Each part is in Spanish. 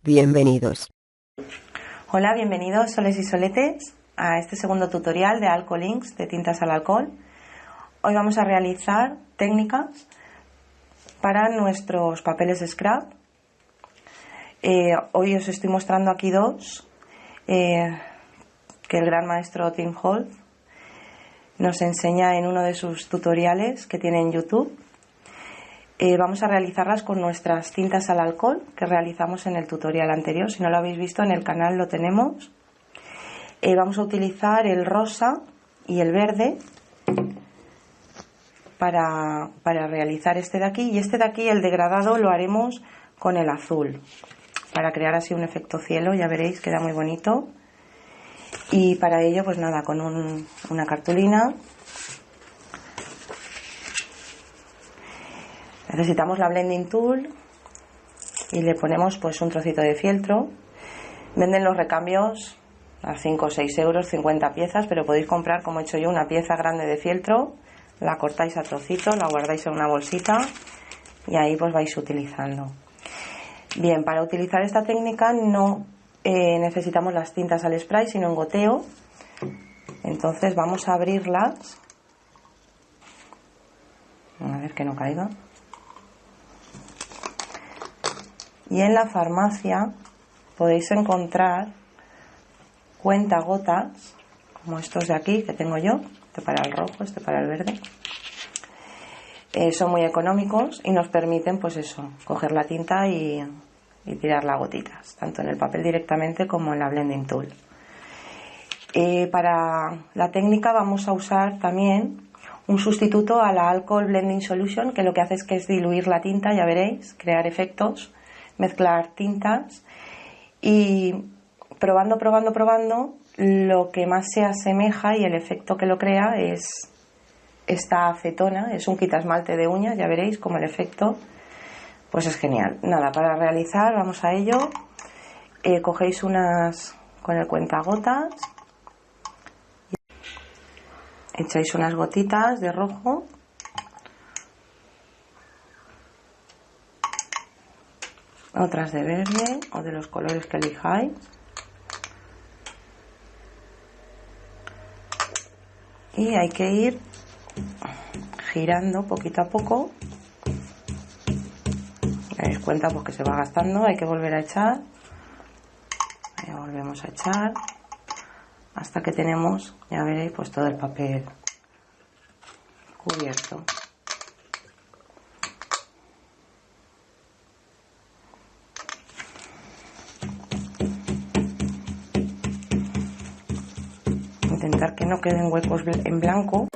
Bienvenidos. Hola, bienvenidos soles y soletes a este segundo tutorial de Alcohol Inks de tintas al alcohol. Hoy vamos a realizar técnicas para nuestros papeles scrap. Hoy os estoy mostrando aquí dos que el gran maestro Tim Holtz nos enseña en uno de sus tutoriales que tiene en YouTube. Vamos a realizarlas con nuestras tintas al alcohol que realizamos en el tutorial anterior. Si no lo habéis visto, en el canal lo tenemos. Vamos a utilizar el rosa y el verde para realizar este de aquí. Y este de aquí, el degradado, lo haremos con el azul para crear así un efecto cielo. Ya veréis, queda muy bonito. Y para ello, pues nada, con una cartulina. Necesitamos la blending tool y le ponemos pues un trocito de fieltro. Venden los recambios a 5 o 6 euros, 50 piezas, pero podéis comprar, como he hecho yo, una pieza grande de fieltro, la cortáis a trocitos, la guardáis en una bolsita y ahí pues vais utilizando. Bien, para utilizar esta técnica no necesitamos las tintas al spray, sino en goteo. Entonces vamos a abrirlas, a ver que no caiga. Y en la farmacia podéis encontrar cuentagotas, como estos de aquí que tengo yo, este para el rojo, este para el verde. Son muy económicos y nos permiten, pues eso, coger la tinta y tirar las gotitas, tanto en el papel directamente como en la blending tool. Para la técnica vamos a usar también un sustituto a la Alcohol Blending Solution, que lo que hace es diluir la tinta, ya veréis, crear efectos, mezclar tintas y probando, lo que más se asemeja y el efecto que lo crea es esta acetona. Es un quitasmalte de uñas, ya veréis como el efecto pues es genial. Nada, para realizar vamos a ello. Cogéis unas con el cuentagotas, echáis unas gotitas de rojo, otras de verde o de los colores que elijáis, y hay que ir girando poquito a poco. Dais cuenta pues que se va gastando, hay que volver a echar, ahí volvemos a echar hasta que tenemos, ya veréis, pues todo el papel cubierto. Intentar que no queden huecos en blanco.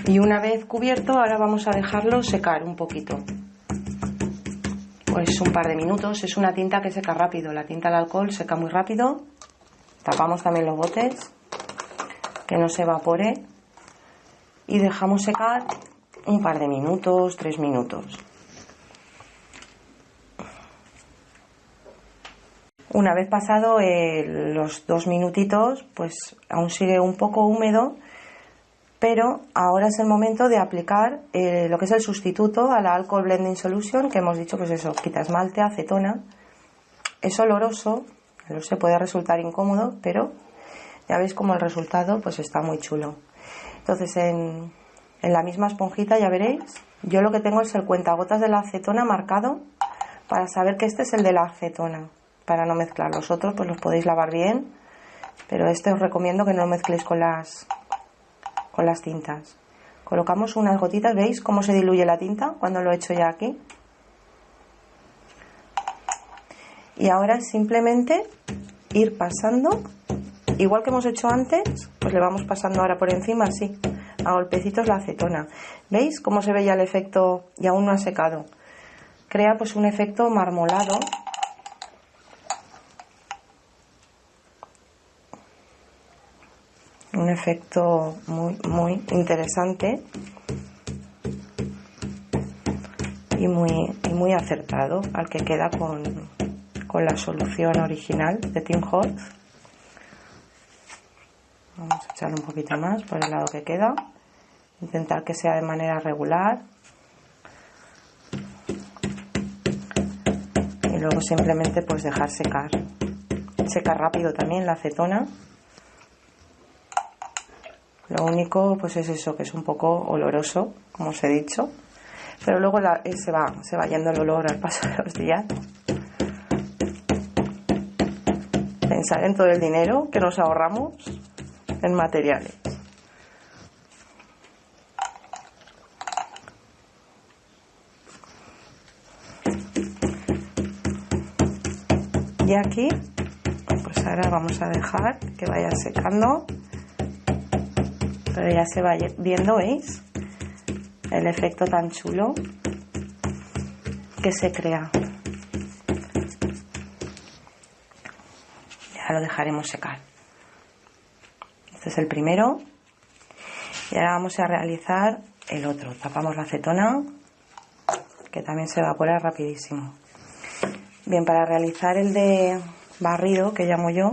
Y una vez cubierto, ahora vamos a dejarlo secar un poquito, pues un par de minutos. Es una tinta que seca rápido, la tinta al alcohol seca muy rápido. Tapamos también los botes, que no se evapore, y dejamos secar un par de minutos, 3 minutos. Una vez pasado los 2 minutitos, pues aún sigue un poco húmedo, pero ahora es el momento de aplicar lo que es el sustituto a la Alcohol Blending Solution, que hemos dicho, pues eso, quita esmalte, acetona. Es oloroso, no sé, puede resultar incómodo, pero ya veis como el resultado pues está muy chulo. Entonces en la misma esponjita, ya veréis, yo lo que tengo es el cuentagotas de la acetona marcado para saber que este es el de la acetona, para no mezclar. Los otros pues los podéis lavar bien, pero este os recomiendo que no lo mezcléis con las tintas. Colocamos unas gotitas, ¿veis cómo se diluye la tinta cuando lo he hecho ya aquí? Y ahora es simplemente ir pasando, igual que hemos hecho antes, pues le vamos pasando ahora por encima así, a golpecitos la acetona. ¿Veis cómo se ve ya el efecto? Y aún no ha secado. Crea pues un efecto marmolado Un efecto muy interesante y muy acertado al que queda con la solución original de Tim Holtz. Vamos a echarle un poquito más por el lado que queda, intentar que sea de manera regular y luego simplemente pues dejar secar rápido también la acetona. Lo único pues es eso, que es un poco oloroso, como os he dicho, pero luego se va yendo el olor al paso de los días. Pensar en todo el dinero que nos ahorramos en materiales. Y aquí pues ahora vamos a dejar que vaya secando, pero ya se va viendo, ¿veis? El efecto tan chulo que se crea. Ya lo dejaremos secar. Este es el primero y ahora vamos a realizar el otro. Tapamos la acetona, que también se evapora rapidísimo. Bien, para realizar el de barrido, que llamo yo,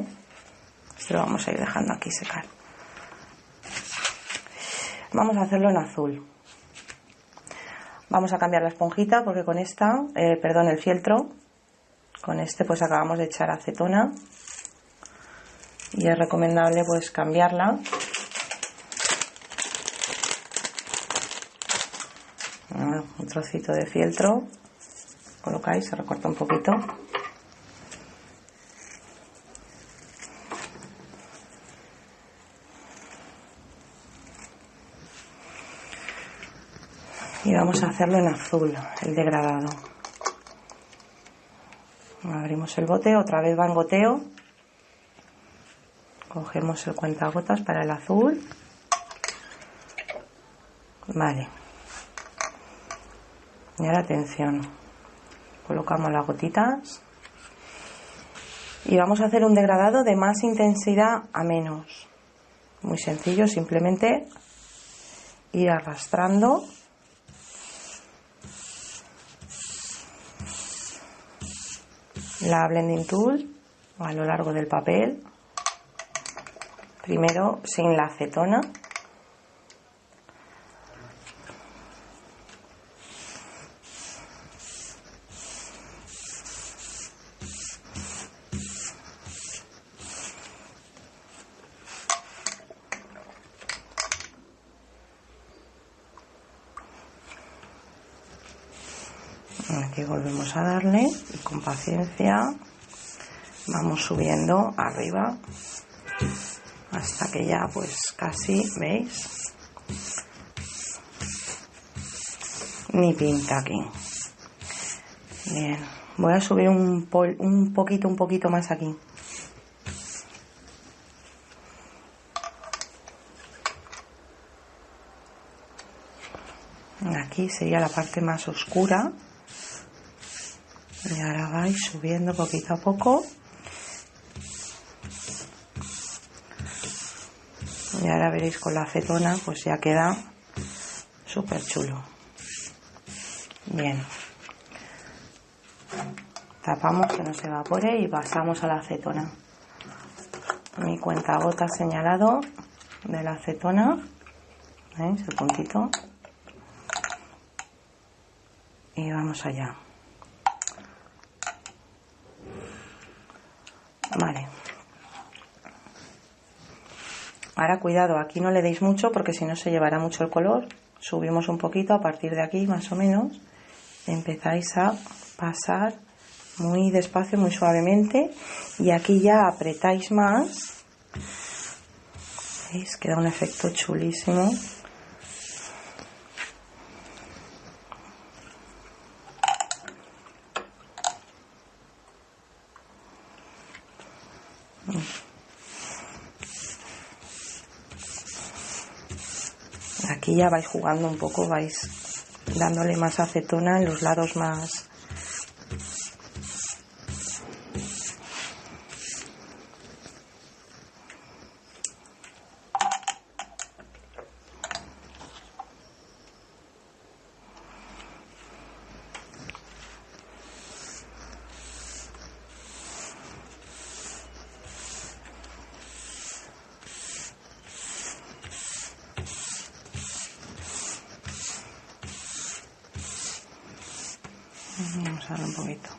este lo vamos a ir dejando aquí secar. Vamos a hacerlo en azul. Vamos a cambiar la esponjita porque con esta, el fieltro, con este pues acabamos de echar acetona y es recomendable pues cambiarla. Un trocito de fieltro, colocáis, se recorta un poquito. Y vamos a hacerlo en azul, el degradado. Abrimos el bote, otra vez va en goteo. Cogemos el cuentagotas para el azul. Vale. Y ahora atención. Colocamos las gotitas. Y vamos a hacer un degradado de más intensidad a menos. Muy sencillo, simplemente ir arrastrando la blending tool a lo largo del papel, primero sin la acetona, aquí volvemos a darle y con paciencia vamos subiendo arriba hasta que ya pues casi, ¿veis? Ni pinta aquí. Bien, voy a subir un poquito más aquí. Aquí sería la parte más oscura. Y ahora vais subiendo poquito a poco. Y ahora veréis con la acetona pues ya queda súper chulo. Bien. Tapamos que no se evapore y pasamos a la acetona. Mi cuentagotas señalado de la acetona. ¿Veis? El puntito. Y vamos allá. Vale. Ahora cuidado, aquí no le deis mucho porque si no se llevará mucho el color. Subimos un poquito, a partir de aquí más o menos empezáis a pasar muy despacio, muy suavemente, y aquí ya apretáis más. ¿Veis? Queda un efecto chulísimo. Aquí ya vais jugando un poco, vais dándole más acetona en los lados más. Vamos a darle un poquito.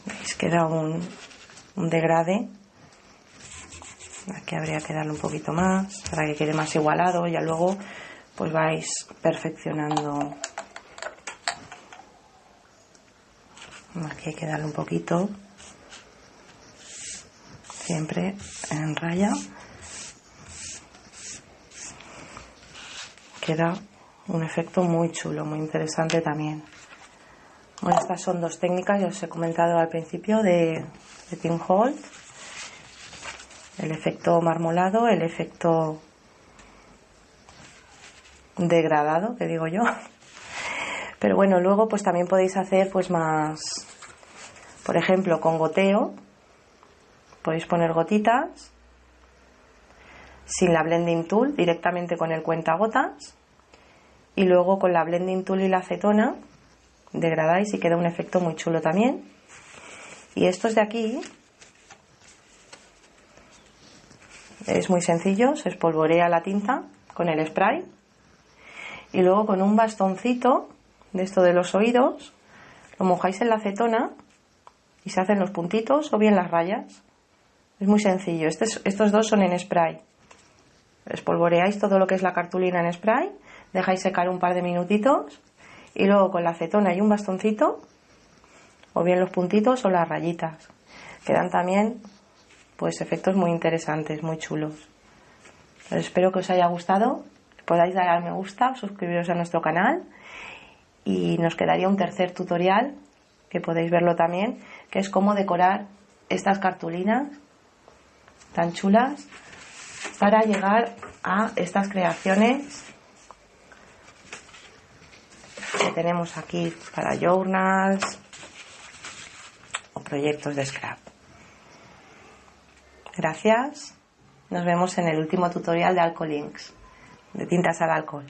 ¿Veis? Queda un degradé. Aquí habría que darle un poquito más para que quede más igualado. Ya luego pues vais perfeccionando. Aquí hay que darle un poquito, siempre en raya. Queda un efecto muy chulo, muy interesante también. Bueno, estas son dos técnicas, ya os he comentado al principio, de Tim Holtz. El efecto marmolado, el efecto degradado, que digo yo. Pero bueno, luego pues también podéis hacer pues más, por ejemplo, con goteo. Podéis poner gotitas sin la blending tool, directamente con el cuentagotas, y luego con la blending tool y la acetona degradáis y queda un efecto muy chulo también. Y estos de aquí es muy sencillo, se espolvorea la tinta con el spray y luego con un bastoncito de esto de los oídos lo mojáis en la acetona y se hacen los puntitos o bien las rayas. Es muy sencillo. Estos dos son en spray. Espolvoreáis todo lo que es la cartulina en spray, dejáis secar un par de minutitos y luego con la acetona y un bastoncito o bien los puntitos o las rayitas. Quedan también pues efectos muy interesantes, muy chulos. Pues espero que os haya gustado, podáis dar al me gusta, suscribiros a nuestro canal y nos quedaría un tercer tutorial que podéis verlo también, que es cómo decorar estas cartulinas tan chulas para llegar a estas creaciones que tenemos aquí para journals o proyectos de scrap. Gracias, nos vemos en el último tutorial de Alcoholinks, de tintas al alcohol.